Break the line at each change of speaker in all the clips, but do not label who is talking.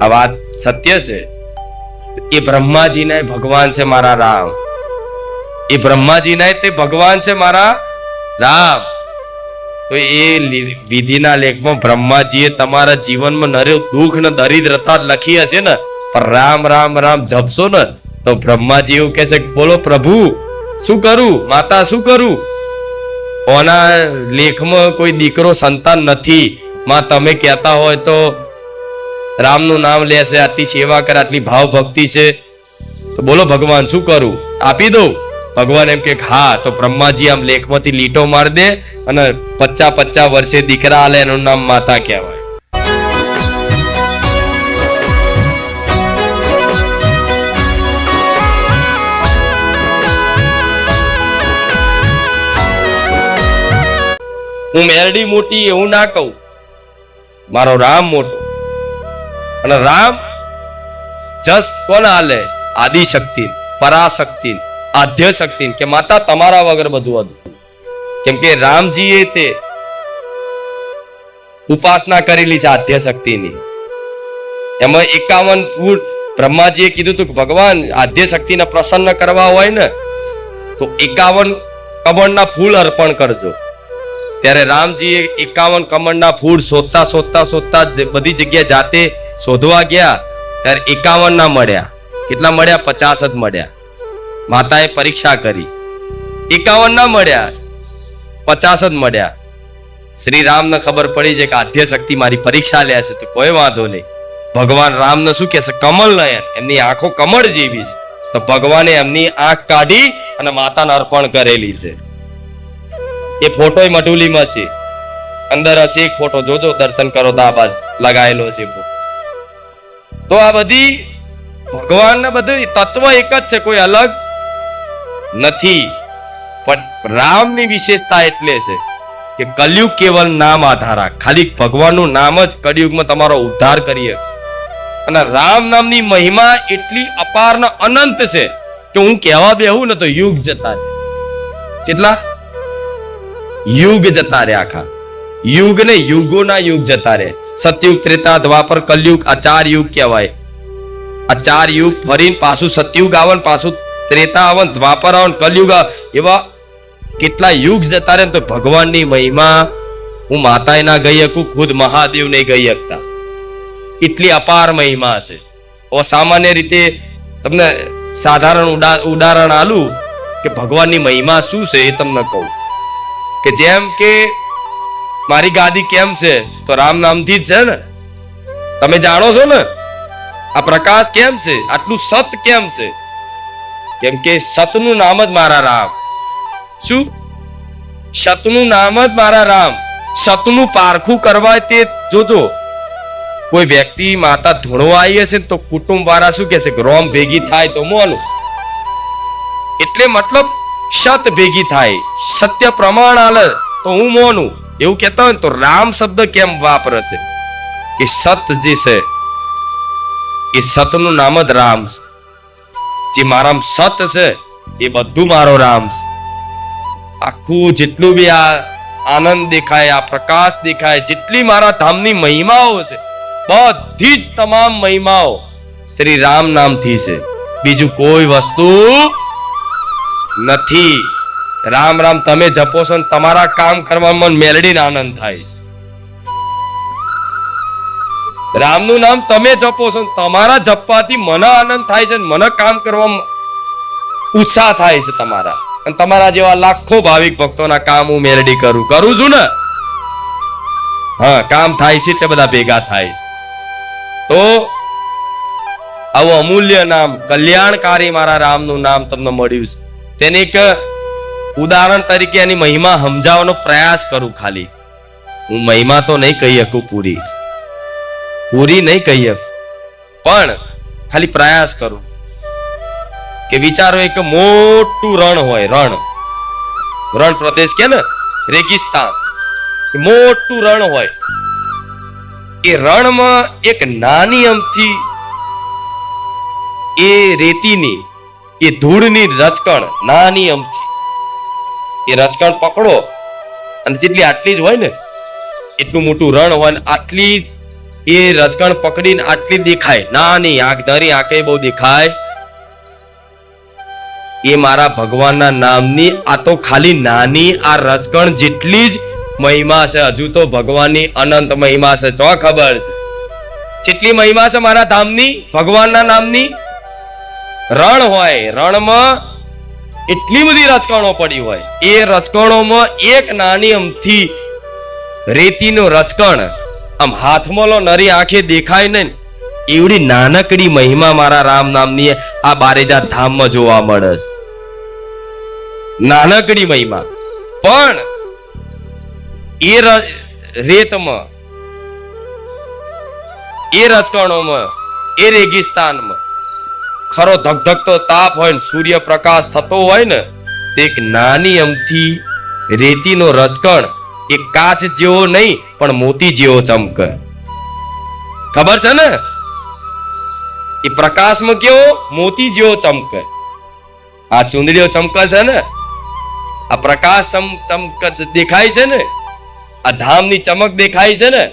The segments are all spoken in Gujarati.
આ વાત સત્ય છે. એ બ્રહ્માજીના ભગવાન છે મારા રામ. એ બ્રહ્માજીના તે ભગવાન છે મારા રામ. તો એ વિધિના લેખમાં બ્રહ્માજીએ તમારા જીવનમાં નરે દુઃખ ને દરિદ્રતા લખી હશે ને, પણ રામ રામ રામ જપશો ને તો બ્રહ્માજી એવું કહેશે, બોલો પ્રભુ શું કરું, માતા શું કરું? ઓના લેખમાં કોઈ દીકરો સંતાન નથી, માં તમે કહેતા હોય તો રામનું નામ લેશે, આટલી સેવા કરે, આટલી ભાવ ભક્તિ છે, તો બોલો ભગવાન શું કરું, આપી દઉં? ભગવાન એમ કે હા. તો બ્રહ્માજી આમ લેખમાંથી લીટો માર દે અને 50 વર્ષે દીકરા આલે, એનું નામ માતા કહેવાય. હું મેરડી મોટી એવું ના કહું, મારો રામ મોટો. અને રામ જસ કોણ આલે? આદિશક્તિ, પરાશક્તિ, આદ્ય શક્તિ, કે માતા તમારા વગર બધું હતું. કેમ કે રામજીએ તે ઉપાસના કરેલી છે આદ્ય શક્તિની. એમાં 51 ફૂલ બ્રહ્માજીએ કીધું હતું કે ભગવાન આદ્ય શક્તિને પ્રસન્ન કરવા હોય ને તો 51 કમળના ફૂલ અર્પણ કરજો. ત્યારે રામજીએ 51 કમળના ફૂલ શોધતા બધી જગ્યાએ જાતે શોધવા ગયા. ત્યારે 51 ના મળ્યા. કેટલા મળ્યા? 50 જ મળ્યા. માતાએ પરીક્ષા કરી, 51 ના મળ્યા, 50 જ મળ્યા. શ્રી રામને ખબર પડી છે કે આદ્ય શક્તિ મારી પરીક્ષા લે છે, તો કોઈ વાંધો નહીં. ભગવાન રામને શું કહે છે? કમળ નયન, એમની આંખો કમળ જેવી છે. તો ભગવાને એમની આંખ કાઢી અને માતાને અર્પણ કરેલી છે. એ ફોટો મઢુલીમાં છે, અંદર હશે એક ફોટો, જોજો, દર્શન કરો તો આ બાજ લગાયેલો છે. તો આ બધી ભગવાનના બધું તત્વ એક જ છે, કોઈ અલગ નથી. પણ રામની વિશેષતા એટલે છે કે કલયુગ કેવલ નામ આધારા, ખાલી ભગવાનનું નામ જ કલયુગમાં તમારો ઉદ્ધાર કરી શકશે. અને રામ નામની મહિમા એટલી અપાર ને અનંત છે કે હું કહેવા બેહું ને તો યુગ જતા રહે. કેટલા યુગ જતા રહે, આખા યુગ ને યુગોના યુગ જતા રહે. સતયુગ, ત્રેતા, દ્વાપર, કલયુગ, આ 4 યુગ કહેવાય. આ 4 યુગ ફરીને પાછું સતયુગ આવે, પાછું ત્રેતા આવે, દ્વાપર આવે, કલયુગ આવે, એવા કેટલા યુગ જતા રહે. તો ભગવાનની મહિમા હું માતાએ ના ગઈ શકું, ખુદ મહાદેવ નહીં ગઈ શકતા. એટલી અપાર મહિમા છે. સામાન્ય રીતે તમને સાધારણ ઉદાહરણ આલું કે ભગવાનની મહિમા શું છે એ તમને કહું. કે જેમ કે મારી ગાદી કેમ છે? તો રામ નામથી જ છે ને. તમે જાણો છો ને આ પ્રકાશ કેમ છે, આટલું સત કેમ છે? કેમ કે સતનું નામ જ મારા રામ. શું? સતનું નામ જ મારા રામ. સતનું પારખું કરવા તે જોજો. કોઈ વ્યક્તિ માતા ધૂણવા આવી હશે તો કુટુંબ વાળા શું કહે છે કે રોમ ભેગી થાય તો મોનું. એટલે મતલબ સત ભેગી થાય, સત્ય પ્રમાણ આલે તો હું મોનું, એવું કહેતા હોય તો રામ શબ્દ કેમ વાપરે છે? કે સત જે છે એ સતનું નામ જ રામ છે. જે મારા સત છે એ બધું મારો રામ છે. આખું જેટલું બી આ આનંદ દેખાય, આ પ્રકાશ દેખાય, જેટલી મારા ધામની મહિમાઓ છે, બધી જ તમામ મહિમાઓ શ્રી રામ નામથી છે. બીજું કોઈ વસ્તુ નથી. રામ રામ તમે જપો છો ને તમારા કામ કરવામાં મેલડીને આનંદ થાય છે. રામનું નામ તમે જપો છો, તમારા જપવાથી મને આનંદ થાય છે, મને કામ કરવામાં ઉત્સાહ થાય છે તમારા. અને તમારા જેવા લાખો ભાવિક ભક્તોના કામ હું મેલડી કરું છું ને. હા, કામ થાય છે એટલે બધા ભેગા થાય છે. તો આવું અમૂલ્ય નામ, કલ્યાણકારી મારા રામનું નામ તમને મળ્યું છે. તેને એક ઉદાહરણ તરીકે એની મહિમા સમજાવવાનો પ્રયાસ કરું. ખાલી હું મહિમા તો નહીં કહી શકું, પૂરી નહીં કહી શકું, પણ ખાલી પ્રયાસ કરું. કે વિચારો એક મોટું રણ હોય, રણ પ્રદેશ કે ને, રેગિસ્તાન, મોટું રણ હોય. એ રણમાં એક નાની અમથી એ રેતીની, એ ધૂળની રચકણ, નાની અમથી એ રચકણ પકડો અને જેટલી આટલી જ હોય ને, એટલું મોટું રણ હોય, આટલી એ રજકણ પકડીને આટલી દેખાય, નાની નરી આંખે બહુ દેખાય, એ મારા ભગવાનના નામની આ તો ખાલી નાની આ રજકણ જેટલી જ મહિમા છે. હજુ તો ભગવાનની અનંત મહિમા છે. જો ખબર છે જેટલી મહિમા છે મારા ધામની, ભગવાનના નામની. રણ હોય, રણમાં એટલી બધી રજકણો પડી હોય, એ રજકણોમાં એક નાની અમથી રેતીનો રજકણ આમ હાથમાં લો નરી આંખે દેખાય ને, એવડી નાનકડી મહિમા મારા રામ નામની આ બારેજા ધામમાં જોવા મળે છે. નાનકડી મહિમા, પણ એ રેતમાં, એ રજકણોમાં, એ રેગિસ્તાનમાં ખરો ધગધગતો તાપ હોય ને સૂર્યપ્રકાશ થતો હોય ને, તે એક નાની અમથી રેતીનો રજકણ એ કાચ જેવો નહીં પણ મોતી જેવો ચમકે. ખબર છે ને? એ પ્રકાશમાં કેવો મોતી જેવો ચમકે. આ ચુંદડીઓ ચમકે છે ને, આ પ્રકાશ ચમક દેખાય છે ને, આ ધામની ચમક દેખાય છે ને,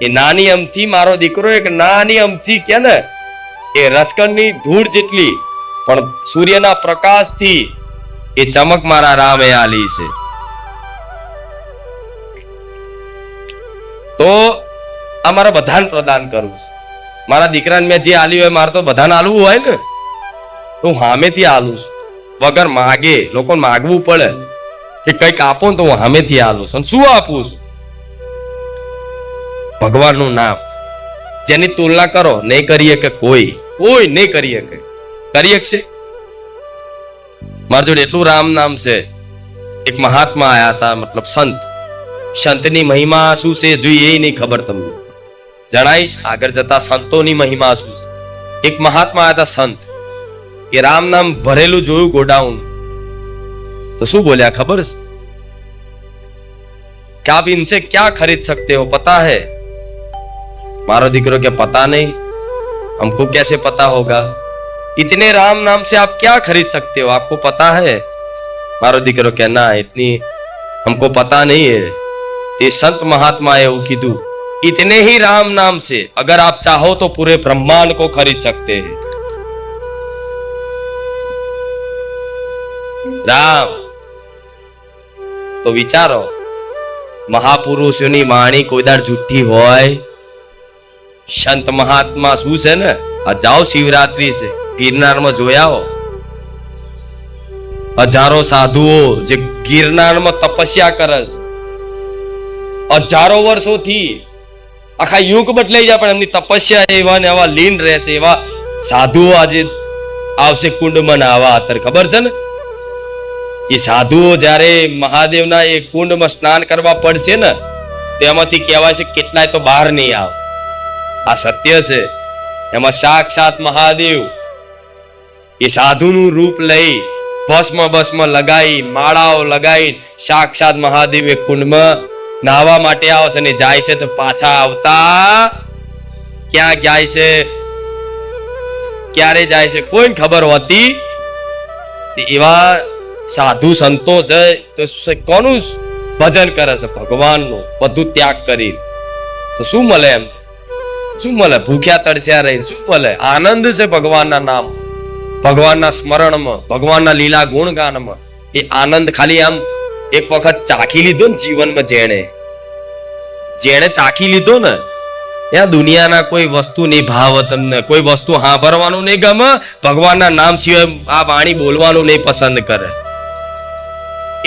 એ નાની અમથી મારો દીકરો એક નાની અમથી કે ને એ રજકણની ધૂળ જેટલી પણ સૂર્યના પ્રકાશથી એ ચમક મારા રામે આલી છે. તો આ મારા બધાને પ્રદાન કરવું છે. મારા દીકરાને મેં જે આલ્યું હોય, મારે તો બધાને આલવું હોય ને, તો હું સામેથી આલું છું, વગર માગે. લોકોને માગવું પડે કે કંઈક આપો ને, તો હું સામેથી આલું છું. શું આપું છું? ભગવાનનું નામ, જેની તુલના કરો નહીં કરીએ કે કોઈ નહીં કરીએ કે કરીએ છે. મારા જોડે એટલું રામ નામ છે. એક મહાત્મા આયા હતા, મતલબ સંતની મહિમા શું છે જોઈએ એ નહીં ખબર. તમને જણાઈશ આગળ જતા સંતોની મહિમા શું છે. એક મહાત્મા આયા હતા સંત, એ રામ નામ ભરેલું જોયું ગોડાઉન, તો શું બોલ્યા ખબર છે કે આપ इनसे क्या खरीद सकते हो, पता है? मारो દીકરો કે पता नहीं, हमको कैसे पता होगा? इतने राम नाम से आप क्या खरीद सकते हो, आपको पता है? मारो દીકરો કે ना, इतनी हमको पता नहीं है. તે संत महात्मा है वो कीधु, इतने ही राम नाम से अगर आप चाहो तो पूरे ब्रह्मांड को खरीद सकते हैं. राम તો વિચારો, મહાપુરુષોની વાણી કોઈ દાડ જુઠ્ઠી હોય? સંત મહાત્મા શું છે ને, આ જાઓ શિવરાત્રી છે, ગિરનારમાં જોયા હજારો સાધુઓ જે ગિરનારમાં તપસ્યા કરે છે, હજારો વર્ષોથી આખા યુગ બદલાઈ જાય પણ એમની તપસ્યા એવા ને એવા લીન રહેશે. એવા સાધુઓ આજે આવશે કુંડમાં નાવા. અત્યારે ખબર છે ને, એ સાધુઓ જ્યારે મહાદેવના એ કુંડમાં સ્નાન કરવા પડશે ને, તેમાંથી કહેવાય છે કેટલાય તો બહાર નહીં આવે. આ સત્ય છે. એમાં સાક્ષાત મહાદેવ એ સાધુનું રૂપ લઈ ભસ્મ લગાઈ, માળાઓ લગાઈ, સાક્ષાત મહાદેવ એ કુંડમાં નાહવા માટે આવશે અને જાય છે. તો પાછા આવતા ક્યાં જાય છે, ક્યારે જાય છે કોઈને ખબર હોતી. એવા સાધુ સંતો છે તો કોનું ભજન કરે છે? ભગવાનનું. બધું ત્યાગ કરી તો શું મળે? એમ શું મળે? ભૂખ્યા તરસ્યા રહીને શું મળે? આનંદ છે ભગવાનના નામ, ભગવાનના સ્મરણમાં, ભગવાનના લીલા ગુણગાનમાં. એ આનંદ ખાલી આમ એક વખત ચાખી લીધો ને જીવનમાં, જેણે ચાખી લીધો ને, ત્યાં દુનિયાના કોઈ વસ્તુ નહીં ભાવે તમને, કોઈ વસ્તુ સાંભળવાનું નહીં ગમે, ભગવાનના નામ સિવાય આ વાણી બોલવાનું નહીં પસંદ કરે.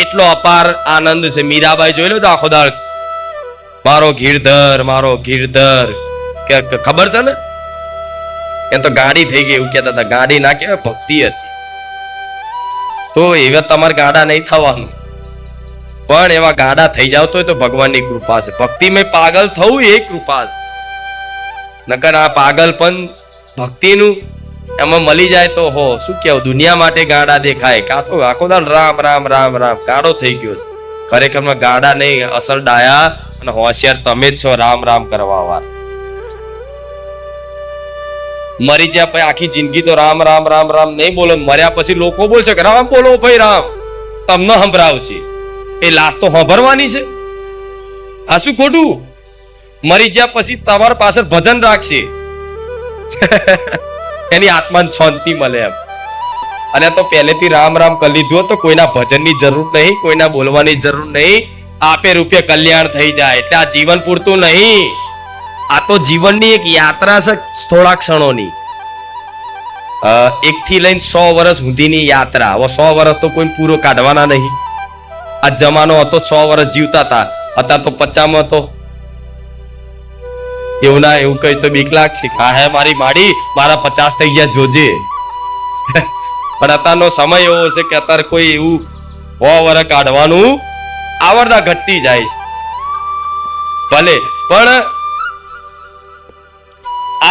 એટલો અપાર આનંદ છે. મીરાબાઈ જોઈ લો તો આખો દાળ મારો ગીરધર, મારો ગીરધર. કે ખબર છે ને, એ તો ગાડી થઈ ગઈ એવું કહેતા હતા. ગાડી ના કહેવાય, ભક્તિ હતી. તો એવા તમારે ગાડા નહીં થવાનું, પણ એવા ગાડા થઈ જાવ તો ભગવાનની કૃપા છે. ભક્તિમાં પાગલ થવું એ કૃપા છે. નકર આ પાગલ પણ ભક્તિનું એમાં મળી જાય તો હો શું કેવું, દુનિયા માટે ગાડા દેખાય. કાં તો આખો દાન રામ રામ રામ રામ ગાડો થઈ ગયો છે. ખરેખરમાં ગાડા નહીં, અસલ ડાયા અને હોશિયાર તમે જ છો રામ રામ કરવા વાળા. મરી જાય પછી આખી જિંદગી તો રામ રામ રામ રામ નહીં બોલો. મર્યા પછી લોકો બોલશે કે રામ બોલો ભાઈ રામ, તમને સંભળાવશે. એ લાશ તો સાંભળવાની છે. આ શું ખોટું? મરી ગયા પછી તમારા પાછળ ભજન રાખશે એની આત્માને શાંતિ મળે એમ. અને તો પહેલેથી રામ રામ કરી લીધું તો કોઈના ભજનની જરૂર નહીં, કોઈના બોલવાની જરૂર નહીં, આપે રૂપે કલ્યાણ થઈ જાય. એટલે આ જીવન પૂરતું નહીં, આ તો જીવનની એક યાત્રા છે, થોડા ક્ષણોની. 1 થી લઈને 100 વર્ષ સુધીની યાત્રા. હવે 100 વર્ષ તો કોઈ પૂરો કાઢવાના નહીં. આ જમાનો હતો 100 વર્ષ જીવતા હતા, અત્યારે તો 50 માં હતો. એવું ના એવું કહીશ તો બીક લાગશે. હા હે મારી માડી, મારા 50 થઈ ગયા જોજે. પણ અત્યારનો સમય એવો છે કે અત્યારે કોઈ એવું 100 વર્ષ કાઢવાનું આવડતા ઘટતી જાય છે. ભલે પણ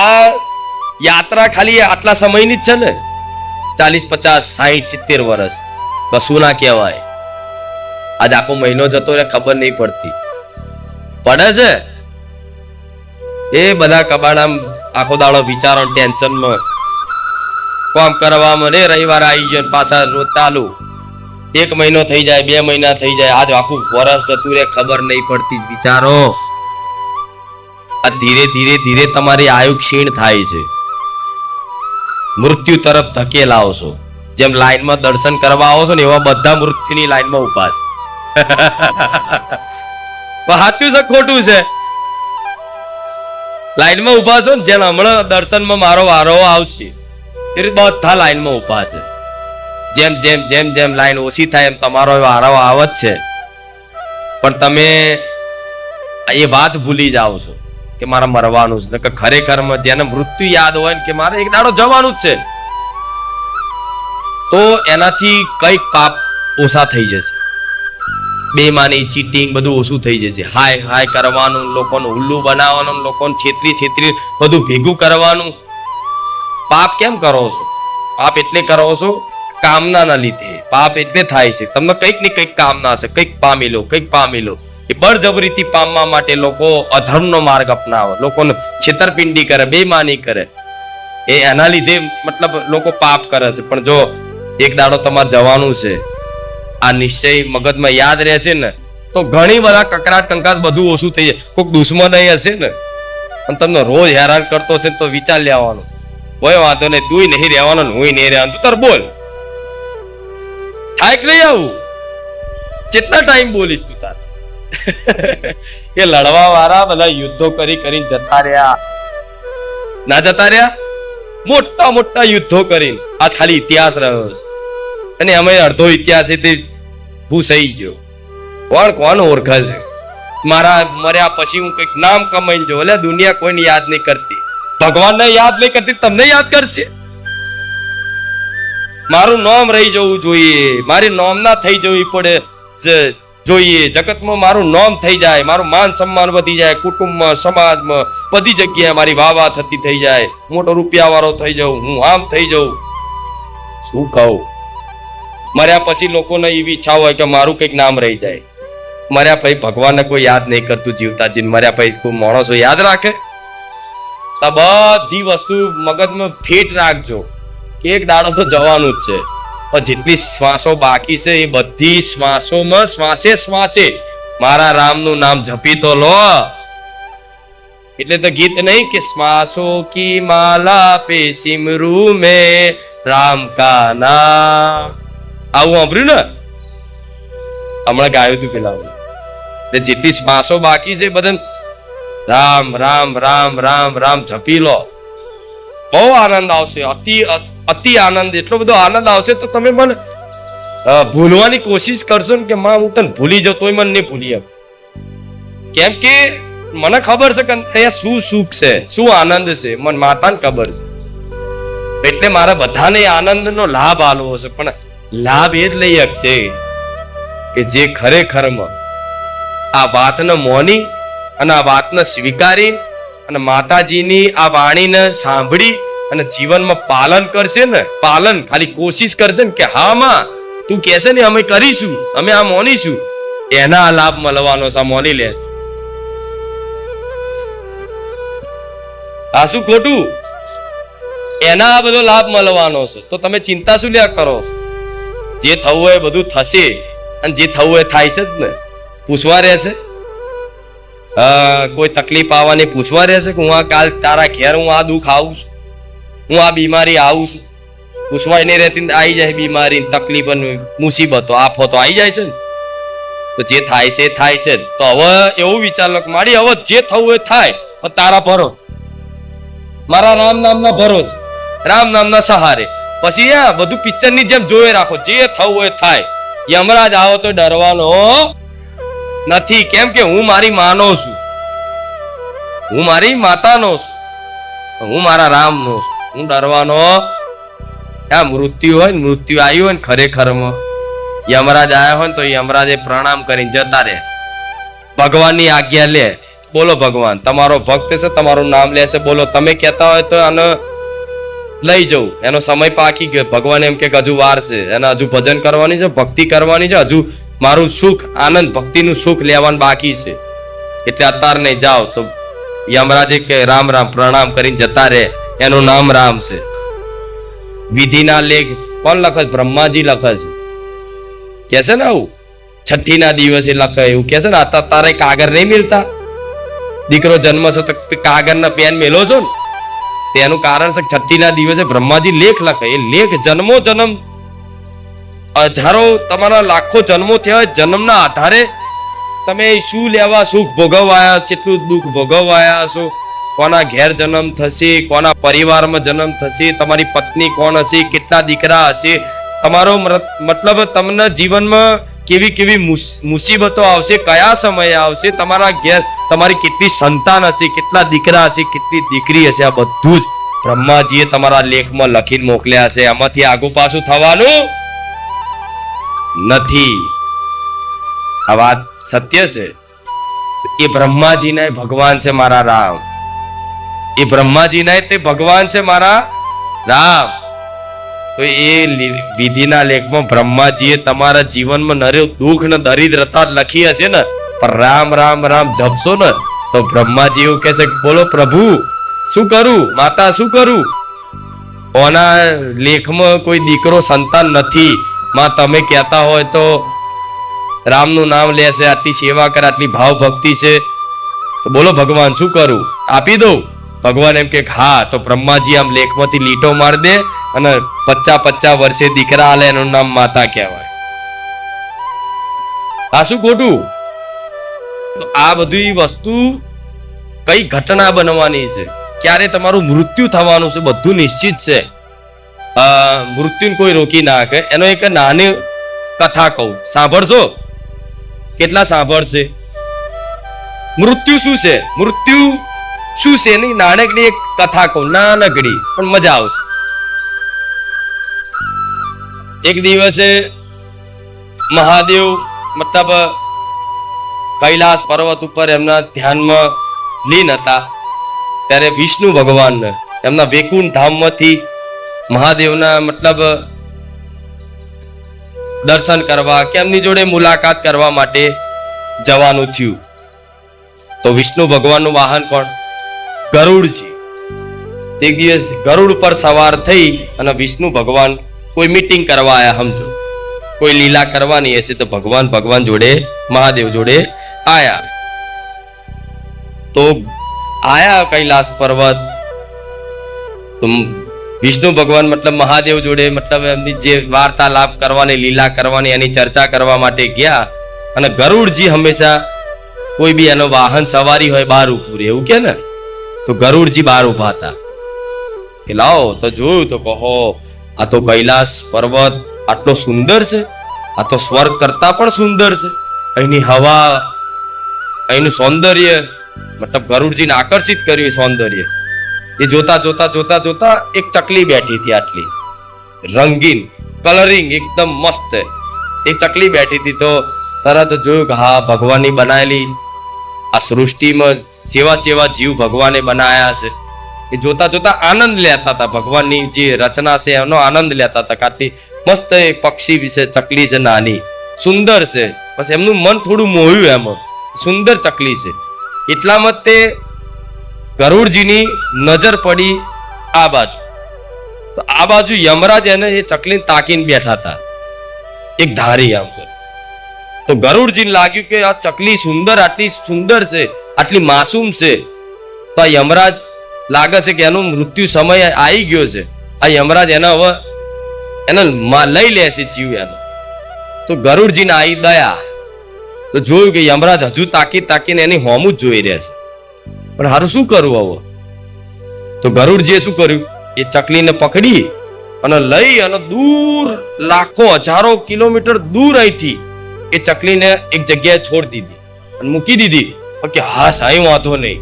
આ યાત્રા ખાલી આટલા સમયની જ છે ને, 40, 50, 60, 70 વર્ષ. કશું ના કહેવાય. આજ આખો મહિનો જતો રે ખબર નહીં પડતી. પડે છે એ બધા કબાડા આખો દાડો વિચારો ટેન્શનમાં કામ કરવામાં. રવિવાર આવી ગયો પાછા રોજ ચાલુ. 1 મહિનો થઈ જાય, 2 મહિના થઈ જાય, આજ આખું વર્ષ જતું રે ખબર નહીં પડતી. વિચારો આ ધીરે ધીરે ધીરે તમારી આયુ ક્ષીણ થાય છે, મૃત્યુ તરફ ધકેલાવો છો. જેમ લાઈનમાં દર્શન કરવા આવો છો ને એવા બધા મૃત્યુની લાઈનમાં ઉભા છે. સાચું છે ખોટું છે? લાઈનમાં ઉભા છો ને, જેમ હમણાં દર્શનમાં મારો વારો આવશે એ બધા લાઈનમાં ઉભા છે. જેમ જેમ જેમ જેમ લાઈન ઓછી થાય એમ તમારો વારો આવે જ છે. પણ તમે એ વાત ભૂલી જાઓ છો કે મારે મરવાનું છે. કે ખરેખર જેને મૃત્યુ યાદ હોય ને કે મારે એક દાડો જવાનું જ છે, તો એનાથી કઈક પાપ ઓછા થઈ જશે. બેમાની, ચીટિંગ બધું ઓછું થઈ જશે. હાય હાય કરવાનું, લોકોને ઉલ્લુ બનાવવાનું, લોકોને છેતરી છેતરી બધું ભેગું કરવાનું. પાપ કેમ કરો છો? પાપ એટલે કરો છો કામનાના લીધે. પાપ એટલે થાય છે તમને કંઈક ને કંઈક કામના છે, કંઈક પામી લો, કંઈક પામી લો. એ બળજબરીથી પામવા માટે લોકો અધર્મનો માર્ગ અપનાવે, લોકોને છેતરપિંડી કરે, બેમાની કરે. એ એના લીધે મતલબ લોકો પાપ કરે છે. પણ જો એક દાડો તમારે જવાનું છે, આ નિશ્ચય મગજમાં યાદ રહેશે ને, તો ઘણી બધા કકરાટ ટંકાસ બધું ઓછું થઈ જાય. કોઈક દુશ્મન હશે ને અને તમને રોજ હેરાન કરતો હશે તો વિચાર લેવાનો, કોઈ વાંધો નહીં, તું નહીં રહેવાનો ને હું નહીં રહેવાનું. તું તાર બોલ, થાય કે નહીં આવું? કેટલા ટાઈમ બોલીશ તું તાર? એ લડવા વાળા બધા યુદ્ધો કરી કરીને જતા રહ્યા, ના જતા રહ્યા? મોટા મોટા યુદ્ધો કરીને આજ ખાલી ઇતિહાસ રહ્યો છે. અને અમે અડધો ઇતિહાસ તે ભૂસાઈ ગયો. કોણ કોણ ઓળખે છે? મારા મર્યા પછી હું કઈક નામ કમાઈને જો. એટલે દુનિયા કોઈને યાદ નહીં કરતી, ભગવાનને યાદ નહીં કરતી, તમને યાદ કરશે. મારું નામ રહી જવું જોઈએ, મારી નામ ના થઈ જવી પડે જોઈએ. જગતમાં મારું નામ થઈ જાય, મારું માન સન્માન વધી જાય, કુટુંબમાં, સમાજમાં, બધી જગ્યાએ મારી વાહ થતી થઈ જાય, મોટો રૂપિયા વાળો થઈ જાઉં, હું આમ થઈ જાઉં. શું કહું? મર્યા પછી લોકોને એવી ઈચ્છા હોય કે મારું કંઈક નામ રહી જાય. મર્યા પછી ભગવાનને કોઈ યાદ નહીં કરતું. જીવતા જીન મર્યા પછી કોઈ માણસો યાદ રાખે? તો બધી વસ્તુ મગજમાં ફિટ રાખજો, એક દાડો તો જવાનું જ છે. પણ જેટલી શ્વાસો બાકી છે એ બધી શ્વાસોમાં શ્વાસે શ્વાસે મારા રામનું નામ જપી તો લો. એટલે તો ગીત નહીં કે શ્વાસો કી માલા પે સિમરૂ મે રામ કા નામ. આવું સાંભળ્યું ને? હમણાં ગાયું તું પેલા. એટલે જેટલી શ્વાસો બાકી છે બધા રામ રામ રામ રામ રામ જપી લો. બહુ આનંદ આવશે, અતિ આનંદ. એટલો બધો આનંદ આવશે તો તમે મને ભૂલવાની કોશિશ કરશો ને કે માં હું તને ભૂલી જાઉં તોય મને નહીં ભૂલી એમ. કેમ કે મને ખબર છે કે અહીંયા શું સુખ છે, શું આનંદ છે, મને માતાને ખબર છે. એટલે મારા બધાને આનંદનો લાભ આલવો છે. પણ લાભ એ જ લઈ શકશે કે જે ખરેખરમાં આ વાતને મોની અને આ વાતને સ્વીકારી અને માતાજીની આ વાણીને સાંભળી અને જીવનમાં પાલન કરશે ને. પાલન ખાલી કોશિશ કરશે ને કે હા માં તું કહેશે ને અમે કરીશું, અમે આ મોનીશું, એના આ લાભ મળવાનો છે. મોની લે. આ શું ખોટું? એના આ બધો લાભ મળવાનો છે. તો તમે ચિંતા શું લ્યા કરો છો? જે થવું હોય બધું થશે અને જે થવું હોય થાય છે જ ને. પૂછવા રહેશે કોઈ તકલીફ આવવાની પૂછવા રહેશે કે હું આ કાલ તારા ઘેર હું આ દુઃખ આવું છું, હું આ બીમારી આવું છું? પૂછવાય નહીં રહેતી, આવી જાય બીમારી, તકલીફ, મુસીબતો, આફતો આવી જાય છે ને. તો જે થાય છે થાય છે. તો હવે એવું વિચાર લો કે મારી હવે જે થવું એ થાય, પણ તારા ભરો, મારા રામ નામના ભરોસે, રામ નામના સહારે. પછી આ બધું પિક્ચર ની જેમ જોઈ રાખો, જે થવું એ થાય. યમરાજ આવો તો ડરવાનો નથી. કેમ કે હું મારી માનો છું, હું મારી માતાનો છું, હું મારા રામનો છું. હું ડરવાનો. આ મૃત્યુ હોય ને, મૃત્યુ આવ્યું હોય ને, ખરેખરમાં યમરાજ આવ્યા હોય ને તો યમરાજે પ્રણામ કરીને જતા રહે. ભગવાનની આજ્ઞા લે. બોલો ભગવાન તમારો ભક્ત છે, તમારું નામ લેશે, બોલો તમે કહેતા હોય તો આને લઈ જવું. એનો સમય પાકી ગયો. ભગવાન એમ કે હજુ વાર છે, એને હજુ ભજન કરવાની છે, ભક્તિ કરવાની છે, હજુ મારું સુખ, આનંદ, ભક્તિનું સુખ લેવાનું બાકી છે, એટલે અત્યારે નહીં જાઓ. તો યમરાજે કે રામ રામ પ્રણામ કરીને જતા રહે. એનું નામ રામ છે. વિધિના લેખ કોણ લખે? બ્રહ્માજી લખે છે. કે છે ને આવું છઠ્ઠી ના દિવસે લખે, એવું કે છે ને. તારે કાગળ નહીં મિલતા? દીકરો જન્મ છે તો કાગળ ના પેન મેલો છો ને, તેનું કારણ છે છઠ્ઠી ના દિવસે બ્રહ્માજી લેખ લખે. એ લેખ જન્મો જન્મ, હજારો, તમારા લાખો જન્મો થયા, જન્મના આધારે તમે શું લેવા, સુખ ભોગવાયા, કેટલું દુઃખ ભોગવાયા છો, કોના ઘેર જન્મ થશે, કોના પરિવારમાં જન્મ થશે, તમારી પત્ની કોણ હશે, કેટલા દીકરા હશે, તમારો મતલબ તમને જીવનમાં કેવી કેવી મુસીબતો આવશે, કયા સમયે આવશે, તમારા ઘેર તમારી કેટલી સંતાન હશે, કેટલા દીકરા હશે, કેટલી દીકરી હશે, આ બધું જ બ્રહ્માજીએ તમારા લેખમાં લખીને મોકલ્યા છે. આમાંથી આગુ પાછું થવાનું નથી. આ વાત સત્ય છે. એ બ્રહ્માજીના ભગવાન છે મારા રામ. એ બ્રહ્માજીના તે ભગવાન છે મારા રામ. તો એ વિધિના લેખમાં બ્રહ્માજીએ તમારા જીવનમાં નરે દુઃખ ને દરિદ્રતા લખી હશે ને, પણ રામ રામ રામ જપશો ને તો બ્રહ્માજી એવું કહેશે, બોલો પ્રભુ શું કરું, માતા શું કરું? ઓના લેખમાં કોઈ દીકરો સંતાન નથી, માં તમે કહેતા હોય તો રામનું નામ લેશે, આટલી સેવા કરે, આટલી ભાવ ભક્તિ છે, તો બોલો ભગવાન શું કરું, આપી દઉં? ભગવાન એમ કે હા. તો બ્રહ્માજી આમ લેખમાંથી લીટો માર દે અને 50 વર્ષે દીકરા આલે, એનું નામ માતા કહેવાય. આ શું ખોટું? તો આ બધી વસ્તુ કઈ ઘટના બનવાની છે, ક્યારે તમારું મૃત્યુ થવાનું છે, બધું નિશ્ચિત છે. મૃત્યુને કોઈ રોકી ના શકે. એનો એક નાની કથા કહું, સાંભળશો? કેટલા સાંભળશે? મૃત્યુ શું છે, મૃત્યુ શું છે એની નાનકડી એક કથા કહું, નાનકડી પણ મજા આવશે. એક દિવસે મહાદેવ મતલબ કૈલાસ પર્વત ઉપર એમના ધ્યાનમાં લીન હતા. ત્યારે વિષ્ણુ ભગવાન એમના વૈકુંઠ ધામમાંથી મહાદેવના મતલબ દર્શન કરવા કે એમની જોડે મુલાકાત કરવા માટે જવાનું થયું. તો વિષ્ણુ ભગવાનનું વાહન કોણ? ગરુડજી. એક દિવસ ગરુડ પર સવાર થઈ અને વિષ્ણુ ભગવાન કોઈ મીટિંગ કરવા આયા, સમજો કોઈ લીલા કરવાની હશે તો ભગવાન જોડે, મહાદેવ જોડે આયા. તો આયા કૈલાસ પર્વત. તો વિષ્ણુ ભગવાન મતલબ મહાદેવ જોડે મતલબ એમની જે વાર્તાલાપ કરવાની, લીલા કરવાની, એની ચર્ચા કરવા માટે ગયા. અને ગરુડજી હંમેશા કોઈ બી એનો વાહન સવારી હોય બહાર ઉભું રહે, એવું કે ને. તો ગરુડજી બહાર ઉભા હતા કે લાવો તો જોયું તો કહો, આ તો કૈલાસ પર્વત આટલો સુંદર છે, આ તો સ્વર્ગ કરતા પણ સુંદર છે. અહીંની હવા, અહીંનું સૌંદર્ય મતલબ ગરુડજીને આકર્ષિત કર્યું સૌંદર્ય. એ જોતા જોતા જોતા જોતા એક ચકલી બેઠી હતી, આટલી રંગીન, કલરિંગ એકદમ મસ્ત. એ ચકલી બેઠી હતી તો તરત જોયું કે હા, ભગવાનની બનાવેલી આ સૃષ્ટિમાં સેવા સેવા જીવ ભગવાને બનાયા છે. એ જોતા જોતા આનંદ લેતા હતા, ભગવાનની જે રચના છે એનો આનંદ લેતા હતા. આટલી મસ્ત પક્ષી વિશે ચકલી છે, નાની સુંદર છે. બસ એમનું મન થોડું મોહ્યું, એમાં સુંદર ચકલી છે. એટલામાં તે ગરુડજીની નજર પડી આ બાજુ. તો આ બાજુ યમરાજ એને એ ચકલીને તાકીને બેઠા હતા, એક ધારી આમ. તો ગરુડજીને લાગ્યું કે આ ચકલી સુંદર, આટલી સુંદર છે, આટલી માસૂમ છે, તો આ યમરાજ લાગે છે કે એનો મૃત્યુ સમય આવી ગયો છે. આ યમરાજ એના હવે એને લઈ લે છે જીવ એનો. તો ગરુડજીને આવી દયા, તો જોયું કે યમરાજ હજુ તાકીને એની હોમું જ જોઈ રહ્યા છે. પણ હારું શું કરવું હવે? તો ગરુડજીએ શું કર્યું, એ ચકલીને પકડી અને લઈ અને દૂર લાખો હજારો કિલોમીટર દૂર અહીંથી એ ચકલીને એક જગ્યાએ છોડી દીધી અને મૂકી દીધી. કે હા સાઈ વાંધો નહીં,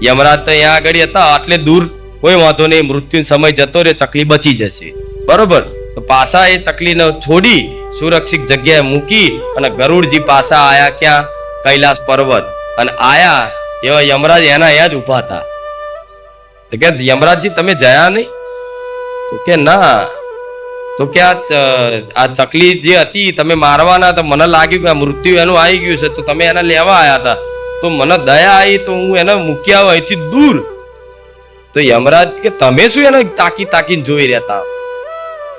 યમરાજ તો અહીંયા આગળ હતા, આટલે દૂર કોઈ વાંધો નહીં, મૃત્યુ સમય જતો રહે, ચકલી બચી જશે. બરોબર. તો પાછા એ ચકલીને છોડી સુરક્ષિત જગ્યાએ મૂકી અને ગરુડજી પાછા આયા ક્યાં? કૈલાસ પર્વત. અને આયા એવા યમરાજ એના અહીંયા જ ઉભા હતા. તો કે યમરાજજી તમે જયા નહીં? તો કે ના. તો કે આ ચકલી જે હતી તમે મારવાના, તો મને લાગ્યું કે આ મૃત્યુ એનું આવી ગયું છે, તો તમે એને લેવા આવ્યા હતા, તો મને દયા આવી તો હું એને મૂકી આવું અહીંથી દૂર. તો યમરાજ કે તમે શું એને તાકીને જોઈ રહેતા?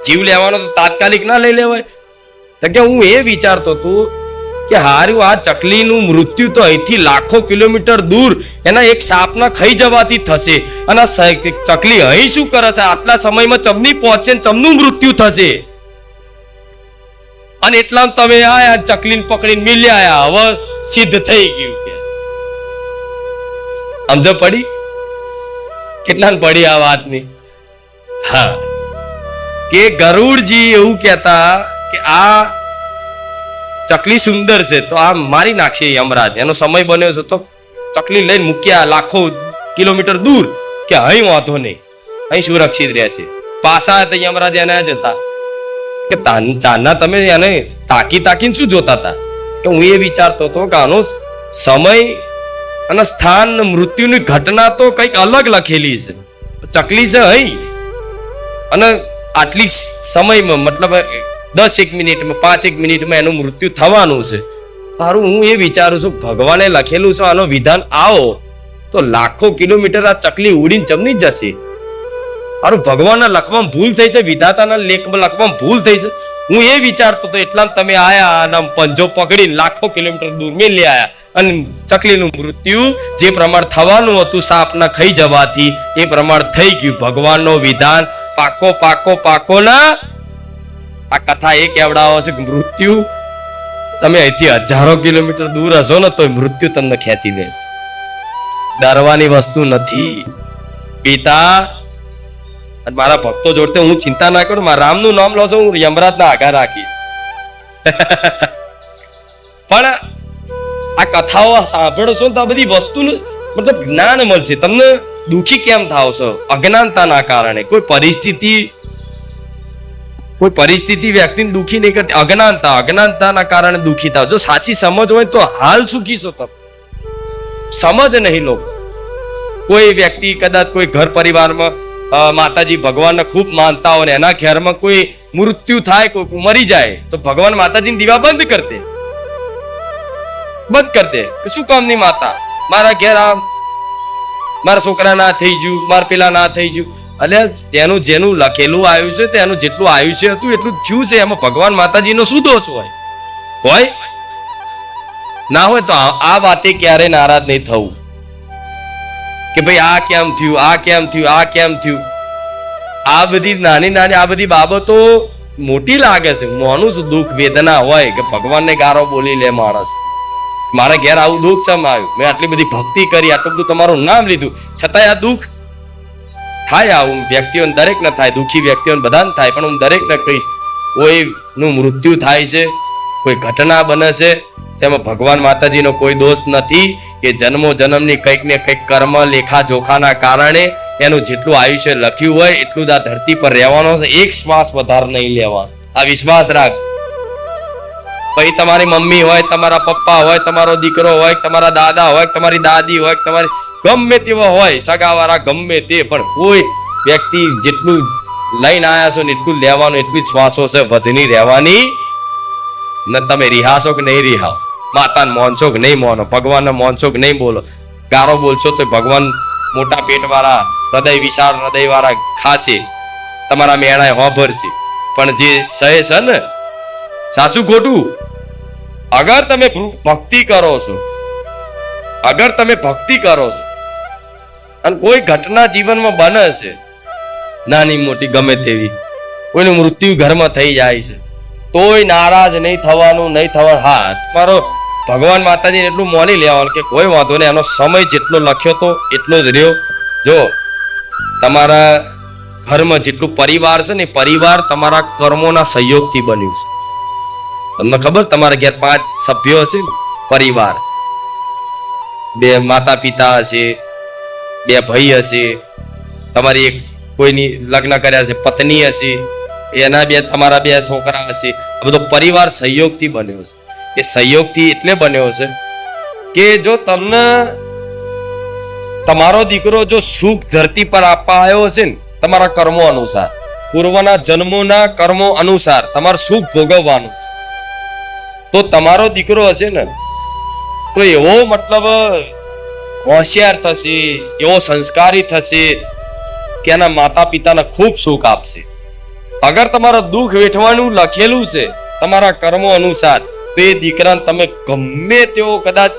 જીવ લેવાનો તો તાત્કાલિક ના લઈ લેવાય. તો કે હું એ વિચારતો હતો કે હારું આ ચકલીનું મૃત્યુ તો અહીંથી લાખો કિલોમીટર દૂર એના એક સાપના ખાઈ જવાથી થશે, અને ચકલી અહીં શું કરે છે? આટલા સમયમાં ચમની પહોંચે, ચમનું મૃત્યુ થશે. અને એટલા તમે આયા ચકલીને પકડીને મિલ્યા, હવે સિદ્ધ થઈ ગયું. કે સમજ પડી? કેટલા પડી આ વાતની? હા, કે ગરુડજી એવું કહેતા કે આ ચકલી સુંદર છે તો આ મારી નાખશે યમરાજ, એનો સમય બન્યો છે, તો ચકલી લઈને મૂક્યા લાખો કિલોમીટર દૂર કે અહીં વાંધો નહીં, અહીં સુરક્ષિત રહેશે. પાછા હતા યમરાજ એના જ હતા કે ચાંદના તમે એને તાકીને શું જોતા હતા? કે હું એ વિચારતો હતો કે આનો સમય અને સ્થાન મૃત્યુની ઘટના તો કંઈક અલગ લખેલી છે. ચકલી છે અહીં અને આટલી સમયમાં, મતલબ 10 મિનિટમાં 5 મિનિટમાં એનું મૃત્યુ થવાનું છે. તારું હું એ વિચારું છું ભગવાને લખેલું છે આનો વિધાન આવો તો લાખો કિલોમીટર આ ચકલી ઉડીને ચમની જશે. તારું ભગવાનના લખવામાં ભૂલ થઈ છે, વિધાતાના લખવામાં ભૂલ થઈ છે. હું એ વિચારતો તો એટલા તમે આયા અને પંજો પકડીને લાખો કિલોમીટર દૂર મેલી આયા, અને ચકલીનું મૃત્યુ જે પ્રમાણ થવાનું હતું સાપના ખાઈ જવાથી એ પ્રમાણ થઈ ગયું. ભગવાનનો વિધાન પાકો ના આ કથા એ કેવડાવો છે કે મૃત્યુ તમે અહીંથી હજારો કિલોમીટર દૂર હશો ને તો મૃત્યુ તમને ખેંચી લે. ડરવાની વસ્તુ નથી. પિતા મારા ભક્તો જોડતે હું ચિંતા ના કરું, મારા રામનું નામ લો છો, હું યમરાજ ના આગા રાખી. પણ આ કથાઓ સાંભળો છો તો આ બધી વસ્તુનું મતલબ જ્ઞાન મળશે. તમને દુઃખી કેમ થાવ છો? અજ્ઞાનતાના કારણે. કોઈ પરિસ્થિતિ વ્યક્તિને દુઃખી નહીં કરતી, અજ્ઞાનતાના કારણે દુઃખી થાવ. જો સાચી સમજ હોય તો હાલ સુખી છો તમે. સમજ નહીં લોકો. કોઈ વ્યક્તિ કદાચ કોઈ ઘર પરિવારમાં માતાજી ભગવાનને ખૂબ માનતા હોય ને એના ઘરમાં કોઈ મૃત્યુ થાય, કોઈ મરી જાય, તો ભગવાન માતાજીની દીવા બંધ કરી દે કે શું કામની માતા, મારા ઘેર મારા છોકરા ના થઈ ગયું, મારા પેલા ના થઈ ગયું. એટલે જેનું લખેલું આવ્યું છે તેનું જેટલું આયુષ્ય હતું એટલું થયું છે. એમાં ભગવાન માતાજીનો શું દોષ હોય? ના હોય તો આ વાતે ક્યારે નારાજ નહીં થવું કે ભાઈ આ કેમ થયું. આ બધી નાની આ બધી બાબતો મોટી લાગે છે. મોનું દુઃખ વેદના હોય કે ભગવાનને ગારો બોલી લે માણસ. મારા ઘેર આવું દુઃખ શેમ આવ્યું? મેં આટલી બધી ભક્તિ કરી, આટલું બધું તમારું નામ લીધું, છતાંય આ દુઃખ થાય. આવું વ્યક્તિઓને દરેકને થાય, દુઃખી વ્યક્તિઓને બધાને થાય. પણ હું દરેકને કહીશ, કોઈનું મૃત્યુ થાય છે, કોઈ ઘટના બને છે, તેમાં ભગવાન માતાજીનો કોઈ દોષ નથી. કે જન્મો જન્મની કંઈક ને કંઈક કર્મ લેખા જોખાના કારણે એનું જેટલું આયુષ્ય લખ્યું હોય એટલું જ આ ધરતી પર રહેવાનો છે. એક શ્વાસ વધારે નહીં લેવાનો. આ વિશ્વાસ રાખ. પછી તમારી મમ્મી હોય, તમારા પપ્પા હોય, તમારો દીકરો હોય, તમારા દાદા હોય, તમારી દાદી હોય, તમારી ગમે તેવા હોય સગાવાળા, ગમે તે, પણ કોઈ વ્યક્તિ જેટલું લઈને આવ્યા છો ને એટલું લેવાનું, એટલી જ શ્વાસો છે, વધની રહેવાની ને. તમે રિહાશો કે નહીં રિહાવ, માતાને મોનશો કે નહીં મોનો, ભગવાનને મોનશો કે નહીં બોલો. ગારો બોલશો તો ભગવાન મોટા પેટ વાળા, હૃદય વિશાળ હૃદય વાળા ખાશે, તમારા મેળાએ હોભરશે. પણ જે સહે છે ને, સાચું ખોટું, અગર તમે ભક્તિ કરો છો અગર તમે ભક્તિ કરો છો અને કોઈ ઘટના જીવનમાં બને છે, નાની મોટી ગમે તેવી, કોઈનું મૃત્યુ ઘરમાં થઈ જાય છે, તોય નારાજ નહીં થવાનું. હા, તમારો ભગવાન માતાજી એટલું માની લેવાનું કે કોઈ વાંધો નહીં, એનો સમય જેટલો લખ્યો તો એટલો જ રહ્યો. જો તમારા ઘરમાં જેટલું પરિવાર છે ને, પરિવાર તમારા કર્મોના સહયોગથી બન્યું છે. તમને ખબર, તમારા ઘેર 5 સભ્યો હશે ને, પરિવાર, 2 માતા પિતા હશે, 2 ભાઈ હશે, તમારી એક કોઈની લગ્ન કર્યા છે પત્ની હશે, એના તમારા 2 છોકરા હશે. આ બધો પરિવાર સહયોગથી બન્યો છે. એ સહયોગથી એટલે બન્યો છે કે જો તમને તમારો દીકરો જો સુખ ધરતી પર આપવા આવ્યો હશે ને, તમારા કર્મો અનુસાર, પૂર્વના જન્મોના કર્મો અનુસાર તમારે સુખ ભોગવવાનું, તો તમારો દીકરો હશે ને તો એવો મતલબ હોશિયાર થશે, એવો સંસ્કારી થશે કે એના માતા પિતાને ખૂબ સુખ આપશે. અગર તમારા દુઃખ વેઠવાનું લખેલું છે તમારા કર્મો અનુસાર, તો એ દીકરાને તમે ગમે તેવો કદાચ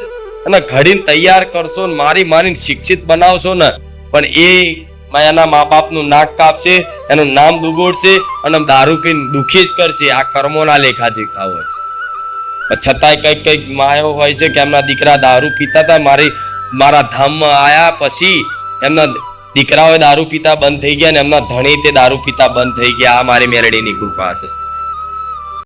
અને ઘડીને તૈયાર કરશો ને મારીને શિક્ષિત બનાવશો ને, પણ એ એના મા બાપનું નાક કાપશે, એનું નામ દુગોડશે અને દારૂ પીને દુખી જ કરશે. આ કર્મોના લેખાજોખા હોય છે. છતાંય કઈક માયો હોય છે કે એમના દીકરા દારૂ પીતા હતા, મારા ધામમાં આયા પછી એમના દીકરાઓ દારૂ પીતા બંધ થઈ ગયા ને એમના ધણી તે દારૂ પીતા બંધ થઈ ગયા. આ મારી મેલડીની કૃપા છે.